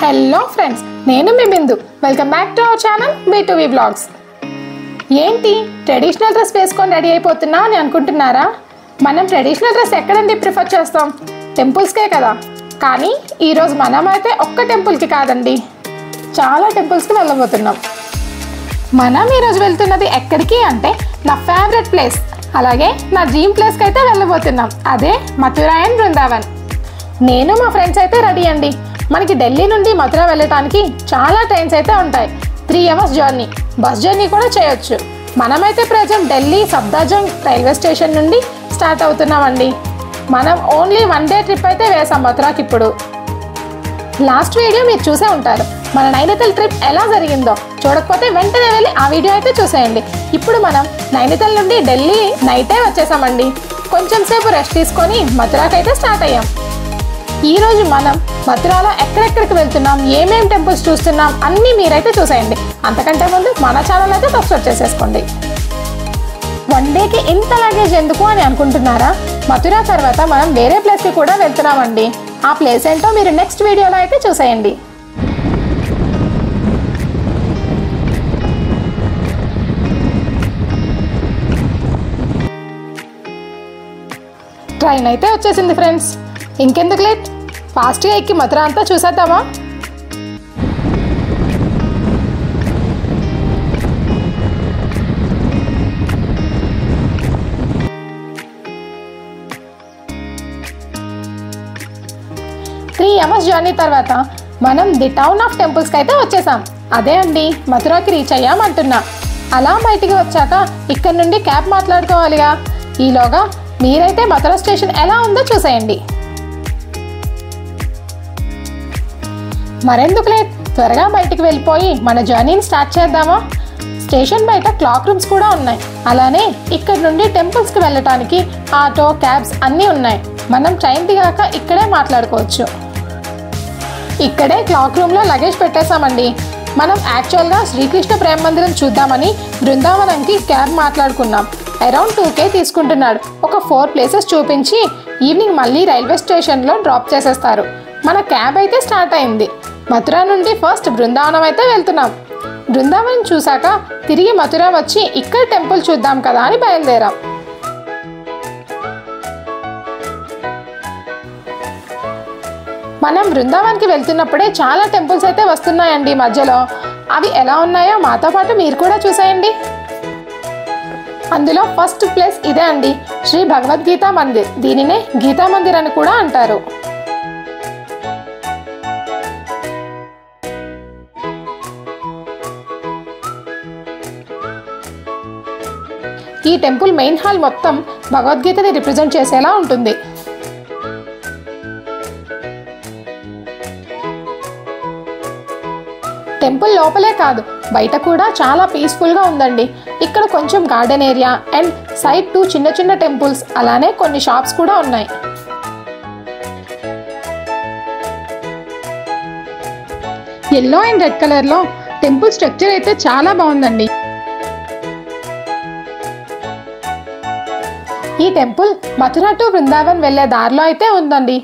Hello friends, నేను మీ Bindu. Welcome back to our channel B2B blogs. ఏంటి ట్రెడిషనల్ డ్రెస్ వేసుకొని రెడీ అయిపోతున్నా అని అనుకుంటున్నారా? మనం ట్రెడిషనల్ డ్రెస్ ఎక్కడండి ప్రిఫర్ చేస్తాం? టెంపుల్స్కే కదా. కానీ ఈరోజు మనమైతే ఒక్క టెంపుల్కి కాదండి, చాలా టెంపుల్స్కి వెళ్ళబోతున్నాం. మనం ఈరోజు వెళ్తున్నది ఎక్కడికి అంటే నా ఫేవరెట్ ప్లేస్, అలాగే నా డ్రీమ్ ప్లేస్కి అయితే వెళ్ళబోతున్నాం. అదే మథుర అండ్ బృందావన్. నేను మా ఫ్రెండ్స్ అయితే రెడీ అండి. మనకి ఢిల్లీ నుండి మథుర వెళ్ళటానికి చాలా ట్రైన్స్ అయితే ఉంటాయి. 3 hours జర్నీ, బస్ జర్నీ కూడా చేయొచ్చు. మనమైతే present Delhi Safdarjung railway station నుండి స్టార్ట్ అవుతున్నామండి. మనం ఓన్లీ 1 day ట్రిప్ అయితే వేసాం మథురాకి. ఇప్పుడు లాస్ట్ వీడియో మీరు చూసే ఉంటారు. మన నైనితాల్ ట్రిప్ ఎలా జరిగిందో. చూడకపోతే వెంటనే వెళ్ళి ఆ వీడియో అయితే చూసేయండి. ఇప్పుడు మనం నైనితాల్ నుండి ఢిల్లీ నైటే వచ్చేసామండి. కొంచెం సేపు రెస్ట్ తీసుకొని మథురాకి అయితే స్టార్ట్ అయ్యాం. ఈరోజు మనం మథురాలో ఎక్కడెక్కడికి వెళ్తున్నాం, ఏమేం టెంపుల్స్ చూస్తున్నాం అన్నీ మీరైతే చూసేయండి. అంతకంటే ముందు మన ఛానల్ అయితే సబ్స్క్రైబ్ చేసేసుకోండి. 1 dayకి ఇంత లగేజ్ ఎందుకు అని అనుకుంటున్నారా? మథుర తర్వాత మనం వేరే ప్లేస్కి కూడా వెళ్తున్నామండి. ఆ ప్లేస్ ఏంటో మీరు నెక్స్ట్ వీడియోలో అయితే చూసేయండి. ట్రైన్ అయితే వచ్చేసింది ఫ్రెండ్స్. ఇంకెందుకు లేట్, ఫాస్ట్గా ఎక్కి మథుర అంతా చూసేద్దామా? త్రీ అవర్స్ జర్నీ తర్వాత మనం ది టౌన్ ఆఫ్ టెంపుల్స్కి అయితే వచ్చేసాం. అదే అండి మథురాకి రీచ్ అయ్యాం అంటున్నా. అలా బయటికి వచ్చాక ఇక్కడ నుండి క్యాబ్ మాట్లాడుకోవాలిగా. ఈలోగా మీరైతే మథుర స్టేషన్ ఎలా ఉందో చూసేయండి. మరెందుకు లేట్, త్వరగా బయటికి వెళ్ళిపోయి మన జర్నీని స్టార్ట్ చేద్దామా? స్టేషన్ బయట క్లాక్ రూమ్స్ కూడా ఉన్నాయి. అలానే ఇక్కడ నుండి టెంపుల్స్కి వెళ్ళటానికి ఆటో, క్యాబ్స్ అన్నీ ఉన్నాయి. మనం ట్రైన్ దిగాక ఇక్కడే మాట్లాడుకోవచ్చు. ఇక్కడే క్లాక్ రూమ్లో లగేజ్ పెట్టేశామండి. మనం యాక్చువల్గా శ్రీకృష్ణ ప్రేమ మందిరం చూద్దామని బృందావనంకి క్యాబ్ మాట్లాడుకున్నాం. అరౌండ్ 2K తీసుకుంటున్నాడు. ఒక 4 places చూపించి ఈవినింగ్ మళ్ళీ రైల్వే స్టేషన్లో డ్రాప్ చేసేస్తారు. మన క్యాబ్ అయితే స్టార్ట్ అయింది. మథుర నుండి ఫస్ట్ బృందావనం అయితే వెళ్తున్నాం. బృందావనం చూసాక తిరిగి మథుర వచ్చి ఇక్కడ టెంపుల్ చూద్దాం కదా అని బయలుదేరాం. మనం బృందావన్కి వెళ్తున్నప్పుడే చాలా టెంపుల్స్ అయితే వస్తున్నాయండి మధ్యలో. అవి ఎలా ఉన్నాయో మాతో పాటు మీరు కూడా చూసేయండి. అందులో ఫస్ట్ ప్లేస్ ఇదే అండి, శ్రీ భగవద్గీత మందిర్. దీనినే గీతా మందిర్ అని కూడా అంటారు. ఈ టెంపుల్ మెయిన్ హాల్ మొత్తం భగవద్గీతని రిప్రజెంట్ చేసేలా ఉంటుంది. టెంపుల్ లోపలే కాదు బయట కూడా చాలా పీస్ఫుల్గా ఉందండి. ఇక్కడ కొంచెం గార్డెన్ ఏరియా అండ్ సైడ్ 2 చిన్న చిన్న టెంపుల్స్, అలానే కొన్ని షాప్స్ కూడా ఉన్నాయి. ఎల్లో అండ్ రెడ్ కలర్లో టెంపుల్ స్ట్రక్చర్ అయితే చాలా బాగుందండి. ఈ టెంపుల్ మథుర టు బృందావన్ వెళ్ళే దారిలో అయితే ఉందండి.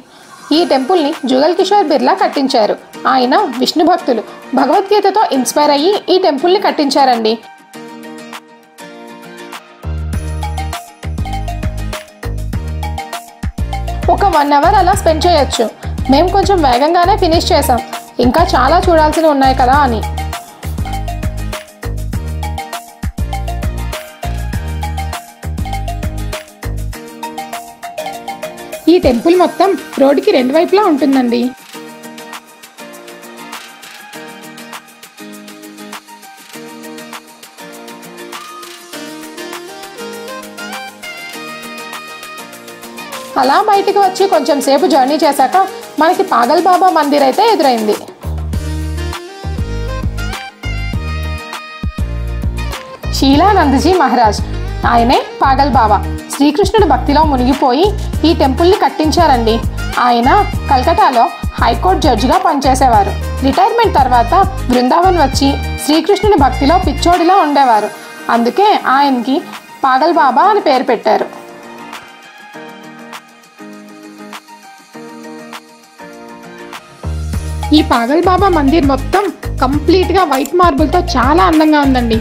ఈ టెంపుల్ని జుగల్ కిషోర్ బిర్లా కట్టించారు. ఆయన విష్ణు భక్తులు. భగవద్గీతతో ఇన్స్పైర్ అయ్యి ఈ టెంపుల్ని కట్టించారండి. ఒక 1 hour అలా స్పెండ్ చేయొచ్చు. మేము కొంచెం వేగంగానే ఫినిష్ చేసాం, ఇంకా చాలా చూడాల్సినవి ఉన్నాయి కదా అని. ఈ టెంపుల్ మొత్తం రోడ్డుకి 2 వైపులా ఉంటుందండి. అలా బయటికి వచ్చి కొంచెం సేపు జర్నీ చేశాక మనకి పాగల్ బాబా మందిర్ అయితే ఎదురైంది. శీలానందజీ మహారాజ్, ఆయనే పాగల్ బాబా. శ్రీకృష్ణుడి భక్తిలో మునిగిపోయి ఈ టెంపుల్ని కట్టించారండి. ఆయన కల్కటాలో హైకోర్టు జడ్జిగా పనిచేసేవారు. రిటైర్మెంట్ తర్వాత బృందావన్ వచ్చి శ్రీకృష్ణుని భక్తిలో పిచ్చోడిలా ఉండేవారు. అందుకే ఆయనకి పాగల్ బాబా అని పేరు పెట్టారు. ఈ పాగల్ బాబా మందిర్ మొత్తం కంప్లీట్గా వైట్ మార్బుల్తో చాలా అందంగా ఉందండి.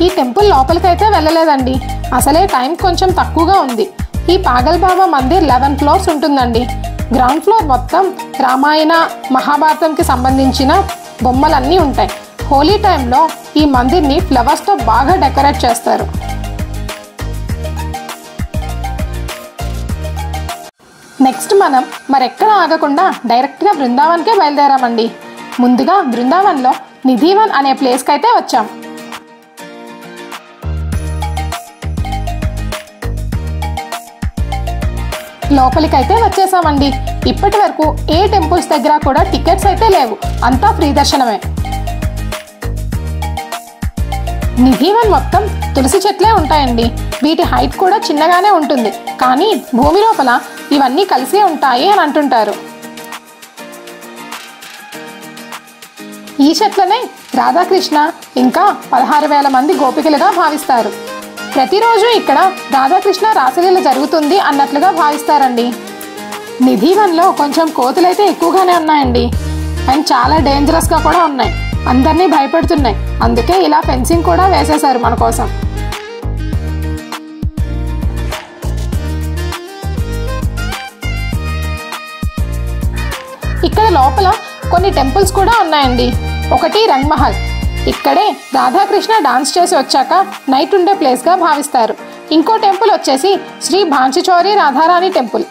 ఈ టెంపుల్ లోపలికైతే వెళ్ళలేదండి, అసలే టైం కొంచెం తక్కువగా ఉంది. ఈ పాగల్ బాబా మందిర్ 11 ఫ్లోర్స్ ఉంటుందండి. గ్రౌండ్ ఫ్లోర్ మొత్తం రామాయణ మహాభారతంకి సంబంధించిన బొమ్మలన్నీ ఉంటాయి. హోలీ టైంలో ఈ మందిర్ని ఫ్లవర్స్తో బాగా డెకరేట్ చేస్తారు. నెక్స్ట్ మనం మరెక్కడ ఆగకుండా డైరెక్ట్గా బృందావన్కే బయలుదేరామండి. ముందుగా బృందావన్లో నిధివన్ అనే ప్లేస్కి అయితే వచ్చాం. లోపలికైతే వచ్చేసామండి. ఇప్పటి వరకు ఏ టెంపుల్స్ దగ్గర కూడా టికెట్స్ అయితే లేవు, అంతా ఫ్రీ దర్శనమే. నిధివన్ మొత్తం తులసి చెట్లే ఉంటాయండి. వీటి హైట్ కూడా చిన్నగానే ఉంటుంది, కానీ భూమి లోపల ఇవన్నీ కలిసే ఉంటాయి అని అంటుంటారు. ఈ చెట్లనే రాధాకృష్ణ ఇంకా 16,000 మంది గోపికలుగా భావిస్తారు. ప్రతిరోజు ఇక్కడ రాధాకృష్ణ రాసలీల జరుగుతుంది అన్నట్లుగా భావిస్తారండి. నిధివన్లో కొంచెం కోతులైతే ఎక్కువగానే ఉన్నాయండి, అండ్ చాలా డేంజరస్గా కూడా ఉన్నాయి, అందరినీ భయపెడుతున్నాయి. అందుకే ఇలా ఫెన్సింగ్ కూడా వేసేశారు మన కోసం. ఇక్కడ లోపల కొన్ని టెంపుల్స్ కూడా ఉన్నాయండి. ఒకటి రంగమహల్, ఇక్కడే రాధాకృష్ణ డాన్స్ చేసి వచ్చాక నైట్ ఉండే ప్లేస్గా భావిస్తారు. ఇంకో టెంపుల్ వచ్చేసి శ్రీ భాంచిచౌరి రాధారాణి టెంపుల్.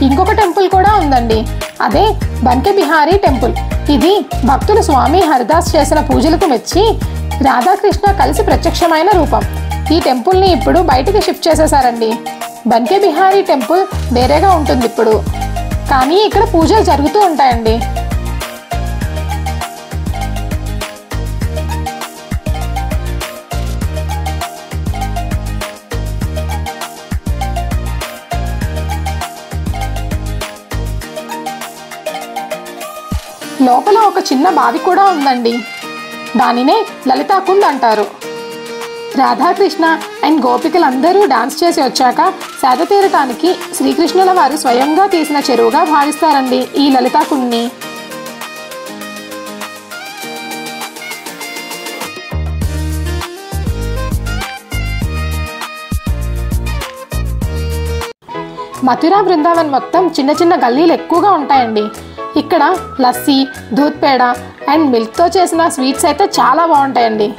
ఇంకొక టెంపుల్ కూడా ఉందండి, అదే బంకే బిహారీ టెంపుల్. ఇది భక్తులు స్వామి హరిదాస్ చేసిన పూజలకు మెచ్చి రాధాకృష్ణ కలిసి ప్రత్యక్షమైన రూపం. ఈ టెంపుల్ని ఇప్పుడు బయటికి షిఫ్ట్ చేసేసారండి. బంకే బిహారీ టెంపుల్ వేరేగా ఉంటుంది ఇప్పుడు, కానీ ఇక్కడ పూజలు జరుగుతూ ఉంటాయండి. లోపల ఒక చిన్న బావి కూడా ఉందండి, దానినే లలితా కుండ్ అంటారు. రాధాకృష్ణ అండ్ గోపికలందరూ డాన్స్ చేసి వచ్చాక సేద తీరటానికి శ్రీకృష్ణుల వారు స్వయంగా తీసిన చెరువుగా భావిస్తారండి ఈ లలితా కుండ్ని. మథురా బృందావన్ మొత్తం చిన్న చిన్న గల్లీలు ఎక్కువగా ఉంటాయండి. ఇక్కడ లస్సీ, దూద్ పేడ అండ్ మిల్క్తో చేసిన స్వీట్స్ అయితే చాలా బాగుంటాయండి.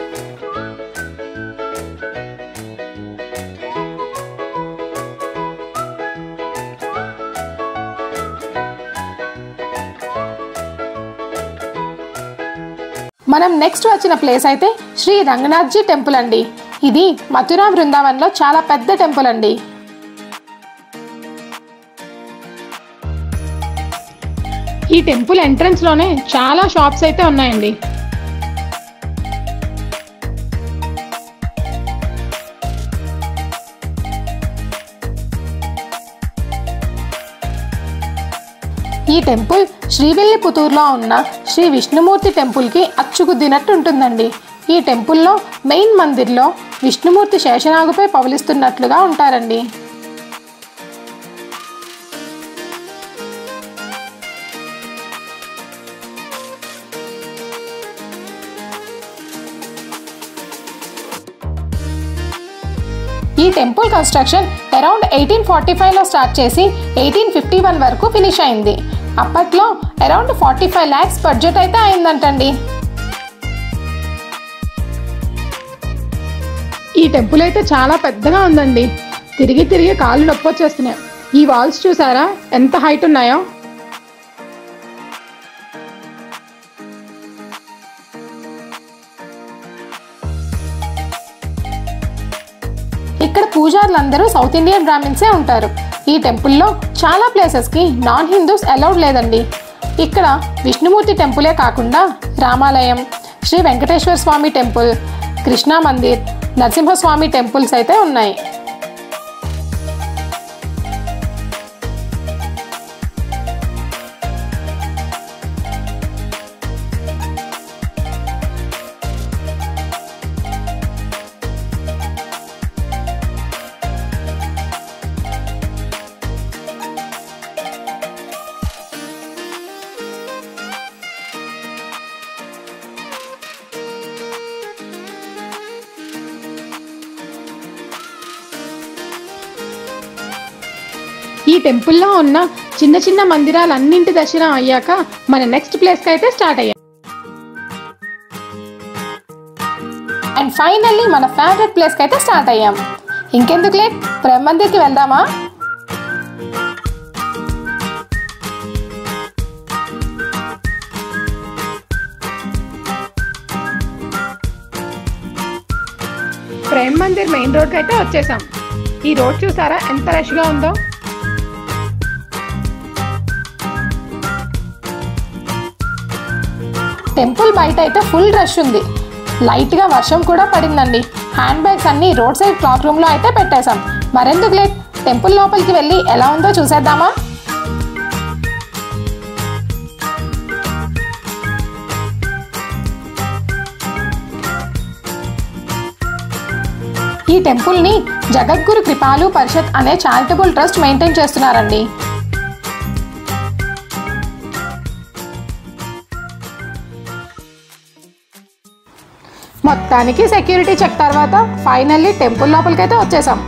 మనం నెక్స్ట్ వచ్చిన ప్లేస్ అయితే శ్రీ రంగనాథ్జీ టెంపుల్ అండి. ఇది మథురా బృందావన్లో చాలా పెద్ద టెంపుల్ అండి. ఈ టెంపుల్ ఎంట్రన్స్ లోనే చాలా షాప్స్ అయితే ఉన్నాయండి. ఈ టెంపుల్ శ్రీవిల్లిపుత్తూరులో ఉన్న శ్రీ విష్ణుమూర్తి టెంపుల్కి అచ్చుగుద్దినట్టు ఉంటుందండి. ఈ టెంపుల్లో మెయిన్ మందిర్లో విష్ణుమూర్తి శేషనాగుపై పవలిస్తున్నట్లుగా ఉంటారండి. ఈ టెంపుల్ కన్స్ట్రక్షన్ అరౌండ్ 1845లో స్టార్ట్ చేసి 1851 వరకు ఫినిష్ అయింది. అప్పట్లో అరౌండ్ 45 lakhs బడ్జెట్ అయితే అయిందంటండి. ఈ టెంపుల్ అయితే చాలా పెద్దగా ఉందండి. తిరిగి తిరిగి కాళ్ళు నొప్పి వచ్చేస్తున్నాయి. ఈ వాల్స్ చూసారా ఎంత హైట్ ఉన్నాయో. ఇక్కడ పూజారులందరూ సౌత్ ఇండియన్ బ్రాహ్మిన్సే ఉంటారు. ఈ టెంపుల్లో చాలా ప్లేసెస్కి నాన్ హిందూస్ అలౌడ్ లేదండి. ఇక్కడ విష్ణుమూర్తి టెంపులే కాకుండా రామాలయం, శ్రీ వెంకటేశ్వర స్వామి టెంపుల్, కృష్ణా మందిర్, నరసింహస్వామి టెంపుల్స్ అయితే ఉన్నాయి. ఈ టెంపుల్లో ఉన్న చిన్న చిన్న మందిరాలన్నింటి దర్శనం అయ్యాక మన నెక్స్ట్ ప్లేస్కి అయితే స్టార్ట్ అయ్యాం. అండ్ ఫైనల్లీ మన ఫేవరెట్ ప్లేస్కి అయితే స్టార్ట్ అయ్యాం. ఇంకెందుకు లేట్, ప్రేమ్ మందిర్కి వెళ్దామా? ప్రేమ్ మందిర్ మెయిన్ రోడ్కి అయితే వచ్చేసాం. ఈ రోడ్ చూసారా ఎంత రష్గా ఉందో. టెంపుల్ బయట అయితే ఫుల్ రష్ ఉంది. లైట్గా వర్షం కూడా పడిందండి. హ్యాండ్ బ్యాగ్స్ అన్ని రోడ్ సైడ్ క్లాక్ రూమ్లో అయితే పెట్టేశాం. మరెందుకు లేట్, టెంపుల్ లోపలికి వెళ్ళి ఎలా ఉందో చూసేద్దామా? ఈ టెంపుల్ని జగద్గురు కృపాలు పరిషత్ అనే చారిటబుల్ ట్రస్ట్ మెయింటైన్ చేస్తున్నారండి. మొత్తానికి సెక్యూరిటీ చెక్ తర్వాత ఫైనల్లీ టెంపుల్ లోపలికి అయితే వచ్చేసాం.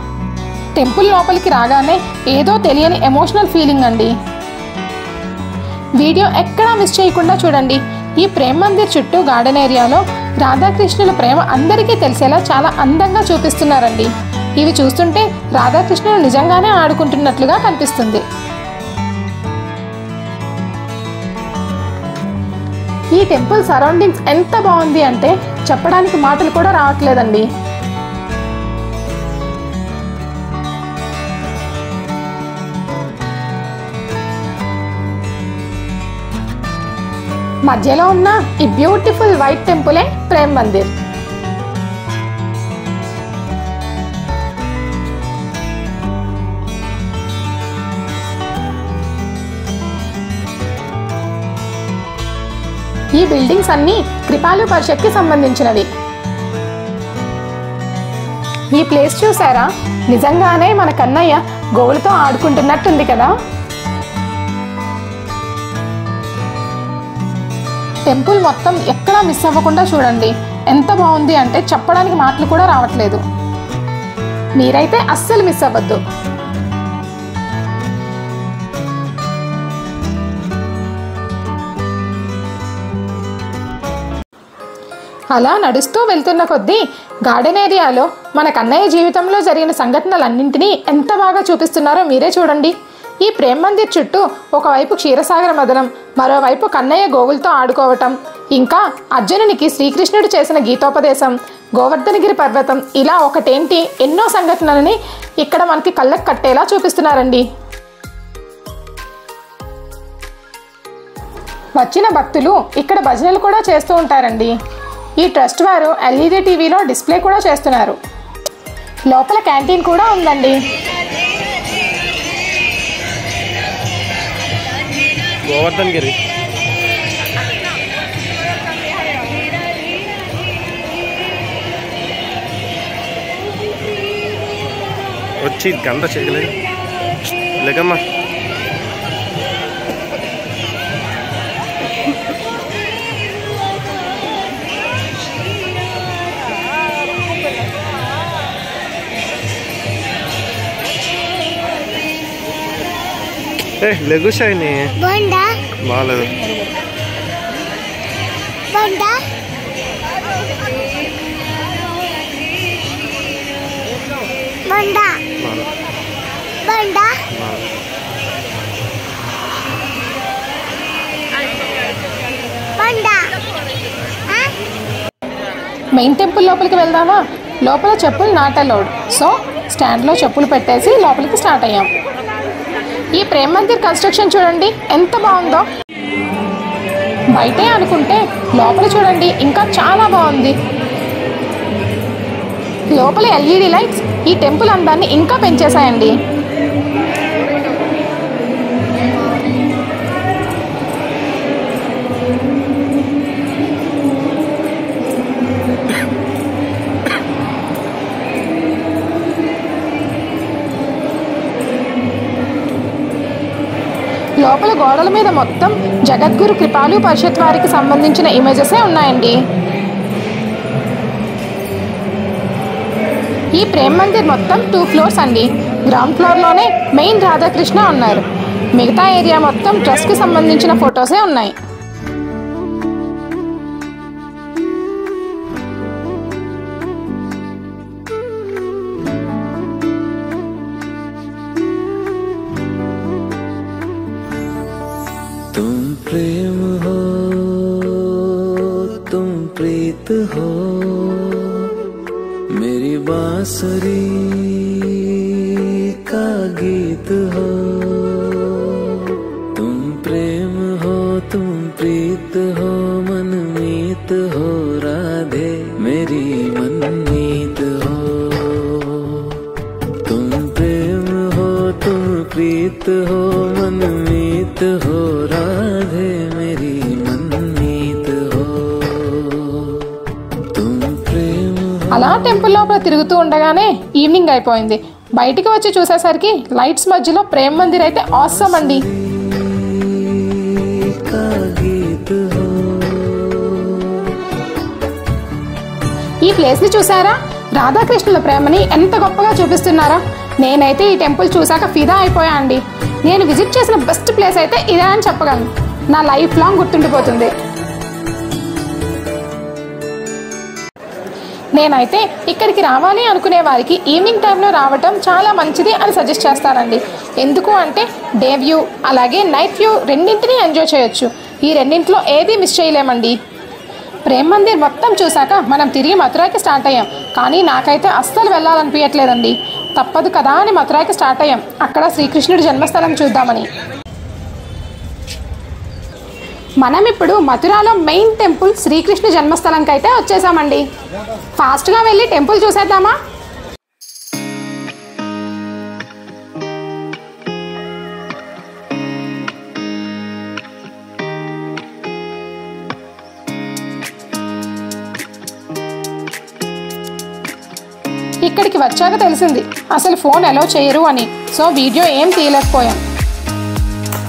టెంపుల్ లోపలికి రాగానే ఏదో తెలియని ఎమోషనల్ ఫీలింగ్ అండి. వీడియో ఎక్కడా మిస్ చేయకుండా చూడండి. ఈ ప్రేమ్ మందిర్ చుట్టూ గార్డెన్ ఏరియాలో రాధాకృష్ణుల ప్రేమ అందరికీ తెలిసేలా చాలా అందంగా చూపిస్తున్నారండి. ఇవి చూస్తుంటే రాధాకృష్ణులు నిజంగానే ఆడుకుంటున్నట్లుగా కనిపిస్తుంది. ఈ టెంపుల్ సరౌండింగ్స్ ఎంత బాగుంది అంటే చెప్పడానికి మాటలు కూడా రావట్లేదండి. మధ్యలో ఉన్న ఈ బ్యూటిఫుల్ వైట్ టెంపులే ప్రేమ్ మందిర్. ఈ బిల్డింగ్స్ అన్ని కృపాలు పరిషత్కి సంబంధించినవి. ఈ ప్లేస్ చూసారా, నిజంగానే మన కన్నయ్య గోవులతో ఆడుకుంటున్నట్టుంది కదా. టెంపుల్ మొత్తం ఎక్కడా మిస్ అవ్వకుండా చూడండి. ఎంత బాగుంది అంటే చెప్పడానికి మాటలు కూడా రావట్లేదు. మీరైతే అస్సలు మిస్ అవ్వద్దు. అలా నడుస్తూ వెళ్తున్న కొద్దీ గార్డెన్ ఏరియాలో మన కన్నయ్య జీవితంలో జరిగిన సంఘటనలన్నింటినీ ఎంత బాగా చూపిస్తున్నారో మీరే చూడండి. ఈ ప్రేమ్ మందిర్ చుట్టూ ఒకవైపు క్షీరసాగర మదనం, మరోవైపు కన్నయ్య గోవులతో ఆడుకోవటం, ఇంకా అర్జునునికి శ్రీకృష్ణుడు చేసిన గీతోపదేశం, గోవర్ధనగిరి పర్వతం, ఇలా ఒకటేంటి ఎన్నో సంఘటనలని ఇక్కడ మనకి కళ్ళకు కట్టేలా చూపిస్తున్నారండి. వచ్చిన భక్తులు ఇక్కడ భజనలు కూడా చేస్తూ ఉంటారండి. ఈ ట్రస్ట్ వారు ఎల్ఈడి టీవీలో డిస్ప్లే కూడా చేస్తున్నారు. లోపల క్యాంటీన్ కూడా ఉందండి. గోవర్ధనగిరి వచ్చి గంట చేయలేదు లేకమ్మా. లెగు షైని బాగాలేదు. మెయిన్ టెంపుల్ లోపలికి వెళ్దామా? లోపల చెప్పులు నాట్ అలౌడ్, సో స్టాండ్లో చెప్పులు పెట్టేసి లోపలికి స్టార్ట్ అయ్యాం. ఈ ప్రేమ్ మందిర్ కన్స్ట్రక్షన్ చూడండి ఎంత బాగుందో. బయటే అనుకుంటే లోపల చూడండి ఇంకా చాలా బాగుంది. లోపల ఎల్ఈడి లైట్స్ ఈ టెంపుల్ అందాన్ని ఇంకా పెంచేశాయండి. లోపల గోడల మీద మొత్తం జగద్గురు కృపాలు పరిషత్ వారికి సంబంధించిన ఇమేజెసే ఉన్నాయండి. ఈ ప్రేమ్ మందిర్ మొత్తం 2 ఫ్లోర్స్ అండి. గ్రౌండ్ ఫ్లోర్లోనే మెయిన్ రాధాకృష్ణ ఉన్నారు. మిగతా ఏరియా మొత్తం డ్రెస్కి సంబంధించిన ఫొటోసే ఉన్నాయి. तुम प्रेम हो, तुम प्रीत हो, मेरी बांसुरी का गीत हो. तुम प्रेम हो, तुम प्रीत हो, मनमीत हो राधे मेरी मनमीत हो. तुम प्रेम हो, तुम प्रीत हो, मनमीत हो राधे मेरी मनमीत हो. तुम प्रेम అలా టెంపుల్ లోపల తిరుగుతూ ఉండగానే ఈవినింగ్ అయిపోయింది. బయటికి వచ్చి చూసేసరికి లైట్స్ మధ్యలో ప్రేమ్ మందిర్ అయితే ఆసమ్ అండి. का गीत हो. ఈ ప్లేస్ ని చూసారా? రాధాకృష్ణుల ప్రేమని ఎంత గొప్పగా చూపిస్తున్నారా? నేనైతే ఈ టెంపుల్ చూసాక ఫిదా అయిపోయా అండి. నేను విజిట్ చేసిన బెస్ట్ ప్లేస్ అయితే ఇదే అని చెప్పగలను. నా లైఫ్ లాంగ్ గుర్తుండిపోతుంది. నేనైతే ఇక్కడికి రావాలి అనుకునే వారికి ఈవినింగ్ టైంలో రావటం చాలా మంచిది అని సజెస్ట్ చేస్తానండి. ఎందుకు అంటే డే వ్యూ అలాగే నైట్ వ్యూ రెండింటినీ ఎంజాయ్ చేయొచ్చు. ఈ రెండింటిలో ఏది మిస్ చేయలేమండి. ప్రేమ్ మందిర్ మొత్తం చూసాక మనం తిరిగి మథురాకి స్టార్ట్ అయ్యాం. కానీ నాకైతే అస్సలు వెళ్ళాలనిపించట్లేదండి. తప్పదు కదా అని మథురాకి స్టార్ట్ అయ్యాం. అక్కడ శ్రీకృష్ణుడి జన్మస్థలం చూద్దామని. మనం ఇప్పుడు మథురాలో మెయిన్ టెంపుల్ శ్రీకృష్ణ జన్మస్థలంకి అయితే వచ్చేసామండి. ఫాస్ట్గా వెళ్ళి టెంపుల్ చూసేద్దామా? ఇక్కడికి వచ్చాక తెలిసింది అసలు ఫోన్ అలో చేయరు అని. సో వీడియో ఏం తీయలేకపోయాం.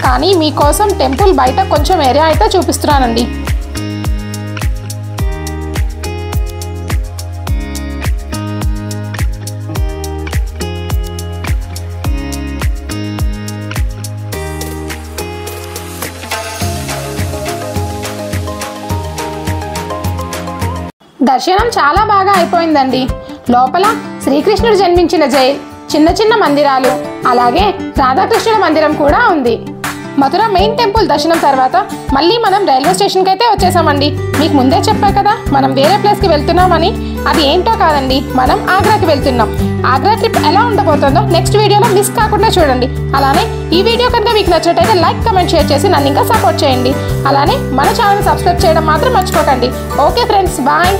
కానీ మీకోసం టెంపుల్ బయట కొంచెం ఏరియా అయితే చూపిస్తున్నానండి. దర్శనం చాలా బాగా అయిపోయిందండి. లోపల శ్రీకృష్ణుడు జన్మించిన జైల్, చిన్న చిన్న మందిరాలు, అలాగే రాధాకృష్ణుల మందిరం కూడా ఉంది. మథుర మెయిన్ టెంపుల్ దర్శనం తర్వాత మళ్ళీ మనం రైల్వే స్టేషన్కి అయితే వచ్చేసామండి. మీకు ముందే చెప్పా కదా మనం వేరే ప్లేస్కి వెళ్తున్నామని. అది ఏంటో కాదండి, మనం ఆగ్రాకి వెళ్తున్నాం. ఆగ్రా ట్రిప్ ఎలా ఉండబోతుందో నెక్స్ట్ వీడియోలో మిస్ కాకుండా చూడండి. అలానే ఈ వీడియో కనుక మీకు నచ్చినట్టయితే లైక్, కమెంట్, షేర్ చేసి నన్ను ఇంకా సపోర్ట్ చేయండి. అలానే మన ఛానల్ సబ్స్క్రైబ్ చేయడం మాత్రం మర్చిపోకండి. Okay friends, bye.